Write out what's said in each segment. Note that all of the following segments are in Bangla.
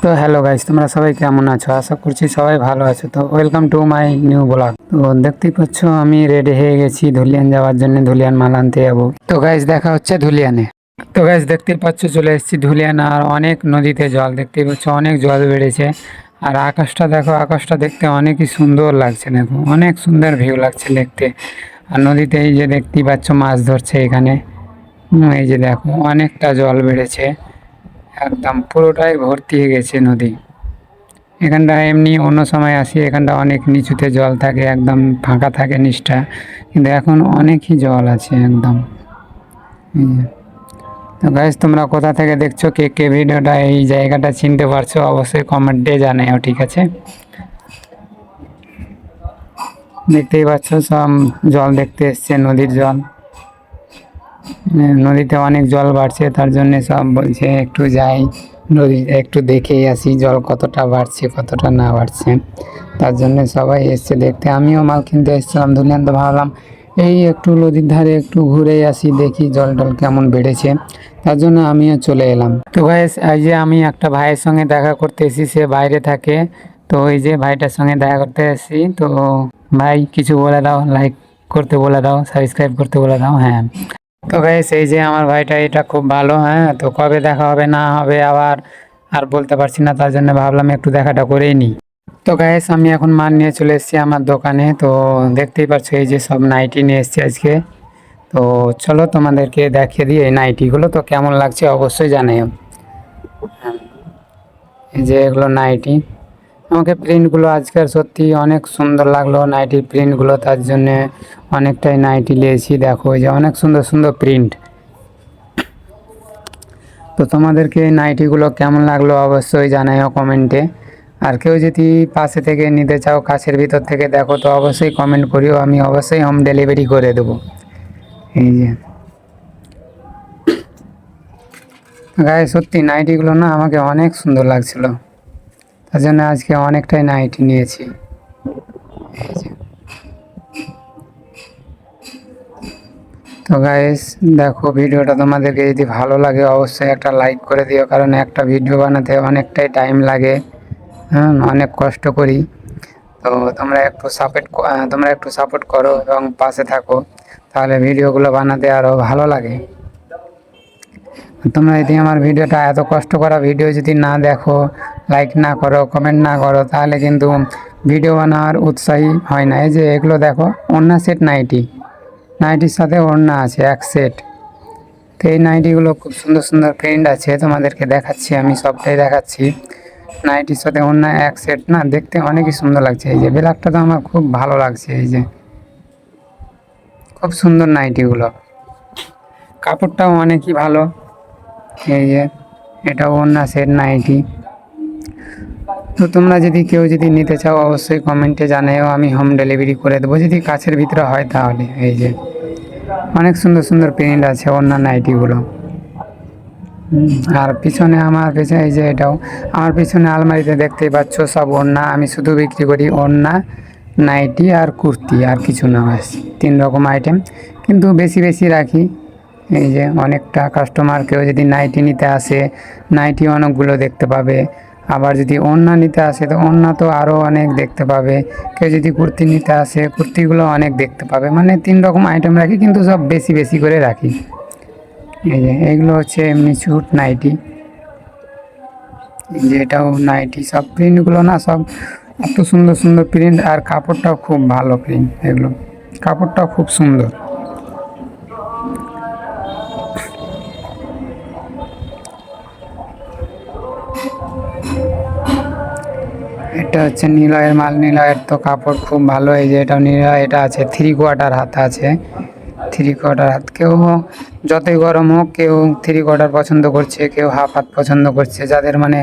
তো হ্যালো গাইস, তোমরা সবাই কেমন আছো? আশা করছি সবাই ভালো আছো। তো welcome to my new blog. তো দেখতেই পাচ্ছ আমি রেডি হয়ে গেছি ধুলিয়ান যাওয়ার জন্য, ধুলিয়ান মাল আনতে যাবো। তো গাইস দেখা হচ্ছে ধুলিয়ানে। তো গাইস দেখতেই পাচ্ছ চলে এসেছি ধুলিয়ান, আর অনেক নদীতে জল দেখতেই পাচ্ছ, অনেক জল বেড়েছে। আর আকাশটা দেখো, আকাশটা দেখতে অনেকই সুন্দর লাগছে, দেখো অনেক সুন্দর ভিউ লাগছে দেখতে। আর নদীতে এই যে দেখতেই পাচ্ছ মাছ ধরছে এখানে। এই যে দেখো অনেকটা জল বেড়েছে, একদম পুরোটাই ভর্তি হয়ে গেছে নদী। এখানটা এমনি অন্য সময় আসি, এখানটা অনেক নিচুতে জল থাকে, একদম ফাঁকা থাকে নিচটা, কিন্তু এখন অনেকই জল আছে একদম। এই যে। তো গাইস তোমরা কোথা থেকে দেখছো, কে কে ভিডিওটা এই জায়গাটা চিনতে পারছো অবশ্যই কমেন্টে জানাও, ঠিক আছে? দেখতেই পাচ্ছ সব জল দেখতে এসছে, নদীর জল। নদীতে অনেক জল বাড়ছে, তার জন্য সব বলছে একটু যাই নদী একটু দেখেই আসি জল কতটা বাড়ছে কতটা না বাড়ছে। তার জন্য সবাই এসছে দেখতে। আমিও মাল কিনতে এসেছিলাম ধুলিয়ান, তো ভাবলাম এই একটু নদীর ধারে একটু ঘুরে আসি, দেখি জল টল কেমন বেড়েছে। তার জন্য আমিও চলে এলাম। তো গাইস এই যে আমি একটা ভাইয়ের সঙ্গে দেখা করতে এসেছি, সে বাইরে থাকে। তো এই যে ভাইটার সঙ্গে দেখা করতে এসেছি। তো ভাই কিছু বলে দাও, লাইক করতে বলে দাও, সাবস্ক্রাইব করতে বলে দাও। হ্যাঁ, তো গাইস এই যে আমার ভাইটা, এটা খুব ভালো। হ্যাঁ, তো কবে দেখা হবে না হবে আবার আর বলতে পারছি না, তার জন্য ভাবলাম একটু দেখাটা করেই নিই। তো গাইস আমি এখন মাল নিয়ে চলে এসেছি আমার দোকানে। তো দেখতেই পাচ্ছ এই যে সব নাইটি নিয়ে এসেছি আজকে। তো চলো তোমাদেরকে দেখিয়ে দিই এই নাইটিগুলো, তো কেমন লাগছে অবশ্যই জানাও। এই যে এগুলো নাইটি, আমাকে প্রিন্টগুলো আজকাল সত্যি অনেক সুন্দর লাগলো নাইটির প্রিন্টগুলো, তার জন্যে অনেকটাই নাইটি নিয়েছি। দেখো এই যে অনেক সুন্দর সুন্দর প্রিন্ট। তো তোমাদেরকে এই নাইটিগুলো কেমন লাগলো অবশ্যই জানাও কমেন্টে। আর কেউ যদি পাশে থেকে নিতে চাও, কাছের ভিতর থেকে দেখো, তো অবশ্যই কমেন্ট করিও, আমি অবশ্যই হোম ডেলিভারি করে দেবো। এই যে গায়ে সত্যি নাইটিগুলো না আমাকে অনেক সুন্দর লাগছিল, তার জন্য আজকে অনেকটাই নাইটি নিয়েছি। এই যে তো গাইস দেখো, ভিডিওটা তোমাদেরকে যদি ভালো লাগে অবশ্যই একটা লাইক করে দিও, কারণ একটা ভিডিও বানাতে অনেকটাই টাইম লাগে। হ্যাঁ, অনেক কষ্ট করি। তো তোমরা একটু সাপোর্ট করো এবং পাশে থাকো, তাহলে ভিডিওগুলো বানাতে আরও ভালো লাগে। তোমরা যদি আমার ভিডিওটা, এত কষ্ট করা ভিডিও যদি না দেখো, লাইক না করো, কমেন্ট না করো, তাহলে কিন্তু ভিডিও বানানোর উৎসাহী হয় না। এই যে এগুলো দেখো, ওড়না সেট নাইটি, নাইটির সাথে ওড়না আছে এক সেট। তো এই নাইটিগুলো খুব সুন্দর সুন্দর প্রিন্ট আছে, তোমাদেরকে দেখাচ্ছি, আমি সবটাই দেখাচ্ছি। নাইটির সাথে ওড়না এক সেট, না দেখতে অনেকই সুন্দর লাগছে। এই যে ব্ল্যাকটা তো আমার খুব ভালো লাগছে, এই যে খুব সুন্দর নাইটিগুলো, কাপড়টাও অনেকই ভালো। এই যে এটা ওড়না সেট নাইটি। তো তোমরা যদি কেউ যদি নিতে চাও অবশ্যই কমেন্টে জানাও, আমি হোম ডেলিভারি করে দেবো যদি কাছের ভিতরে হয় তাহলে। এই যে অনেক সুন্দর সুন্দর প্রিন্ট আছে ওড়না নাইটিগুলো। আর পিছনে আমার পেছনে এই যে এটাও আমার পিছনে আলমারিতে দেখতেই পাচ্ছ সব ওড়না। আমি শুধু বিক্রি করি ওড়না, নাইটি আর কুর্তি, আর কিছু না, ব্যাস 3 রকম আইটেম, কিন্তু বেশি বেশি রাখি। এই যে অনেকটা কাস্টমার কেউ যদি নাইটি নিতে আসে, নাইটি অনেকগুলো দেখতে পাবে। আবার যদি ওড়না নিতে আসে তো ওড়না তো আরও অনেক দেখতে পাবে। কেউ যদি কুর্তি নিতে আসে, কুর্তিগুলো অনেক দেখতে পাবে। মানে 3 রকম আইটেম রাখি, কিন্তু সব বেশি বেশি করে রাখি। এই যে এইগুলো হচ্ছে এমনি স্যুট নাইটি, যে এটাও নাইটি। সব প্রিন্টগুলো না সব এত সুন্দর সুন্দর প্রিন্ট, আর কাপড়টাও খুব ভালো প্রিন্ট, এগুলো কাপড়টাও খুব সুন্দর। এটা হচ্ছে নিলয়ের মাল, নিলয়ের তো কাপড় খুব ভালো। এই যে এটাও নিলয়, এটা আছে 3/4 হাত আছে, 3/4 হাত। কেউ যতই গরম হোক, কেউ 3/4 পছন্দ করছে, কেউ হাফ হাত পছন্দ করছে। যাদের মানে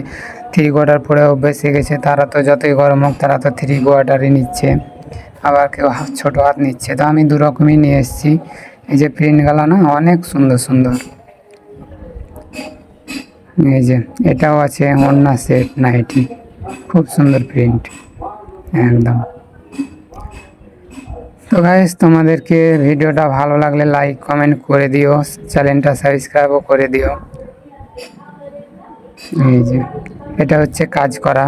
3/4 পরে অভ্যেস হয়ে গেছে, তারা তো যতই গরম হোক তারা তো 3/4ই নিচ্ছে। আবার কেউ ছোটো হাত নিচ্ছে, তো আমি দু রকমই নিয়ে এসেছি। এই যে প্রিন্টগুলো না অনেক সুন্দর সুন্দর। এই যে এটাও আছে ওড়না সেট নাইটি, খুব সুন্দর প্রিন্ট একদম। তো গাইস তোমাদেরকে ভিডিওটা ভালো লাগলে লাইক কমেন্ট করে দিও, চ্যানেলটা সাবস্ক্রাইবও করে দিও। এই যে এটা হচ্ছে কাজ করা,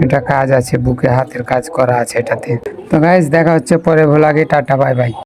এটা কাজ আছে, বুকে হাতের কাজ করা আছে এটাতে। তো গাইস দেখা হচ্ছে পরে ভ্লগে, টাটা বাই বাই।